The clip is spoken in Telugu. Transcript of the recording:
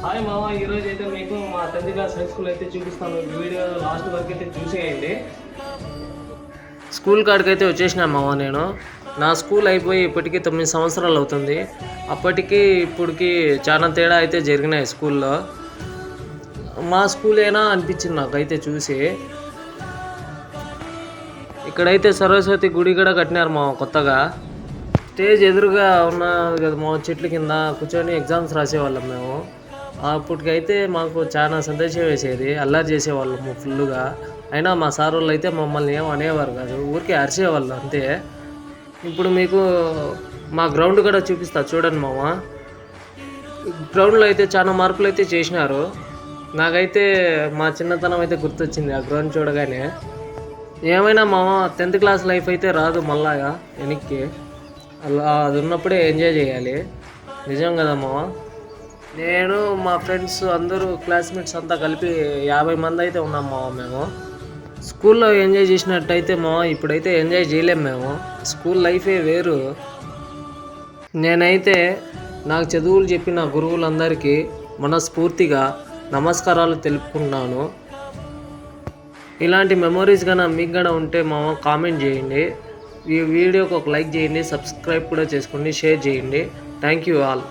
హాయ్ మామ, ఈరోజు అయితే మీకు మా 10th క్లాస్ హై స్కూల్ అయితే చూపిస్తాను. వీడియో లాస్ట్ వరకు అయితే చూసేయండి. స్కూల్ కాడికి అయితే వచ్చేసిన మామ. నేను నా స్కూల్ అయిపోయి ఇప్పటికీ 9 సంవత్సరాలు అవుతుంది. అప్పటికి ఇప్పటికి చాలా తేడా అయితే జరిగినాయి స్కూల్లో. మా స్కూల్ ఏనా అనిపించింది నాకైతే చూసి. ఇక్కడైతే సరస్వతి గుడి కూడా కట్టినారు మా కొత్తగా. స్టేజ్ ఎదురుగా ఉన్న కదా మా చెట్ల కింద కూర్చొని ఎగ్జామ్స్ రాసేవాళ్ళం మేము. అప్పటికైతే మాకు చాలా సంతోషం వేసేది. అల్లరి చేసేవాళ్ళము ఫుల్గా. అయినా మా సార్ వాళ్ళు అయితే మమ్మల్ని ఏం అనేవారు కాదు, ఊరికే అరిచేవాళ్ళు అంతే. ఇప్పుడు మీకు మా గ్రౌండ్ కూడా చూపిస్తా చూడండి మామ. గ్రౌండ్లో అయితే చాలా మార్పులు అయితే చేసినారు. నాకైతే మా చిన్నతనం అయితే గుర్తొచ్చింది ఆ గ్రౌండ్ చూడగానే. ఏమైనా మామ 10th క్లాస్ లైఫ్ అయితే రాదు మళ్ళాగా వెనక్కి. అలా అది ఉన్నప్పుడే ఎంజాయ్ చేయాలి. నిజం కదా మామ. నేను మా ఫ్రెండ్స్ అందరూ క్లాస్మేట్స్ అంతా కలిపి 50 మంది అయితే ఉన్నాం మామ. మేము స్కూల్లో ఎంజాయ్ చేసినట్టయితే మామ ఇప్పుడైతే ఎంజాయ్ చేయలేము మేము. స్కూల్ లైఫే వేరు. నేనైతే నాకు చదువులు చెప్పిన గురువులందరికీ మనస్ఫూర్తిగా నమస్కారాలు తెలుపుకుంటున్నాను. ఇలాంటి మెమొరీస్ కన్నా మీకు కూడా ఉంటే మామ కామెంట్ చేయండి. ఈ వీడియోకి ఒక లైక్ చేయండి, సబ్స్క్రైబ్ కూడా చేసుకోండి, షేర్ చేయండి. Thank you all.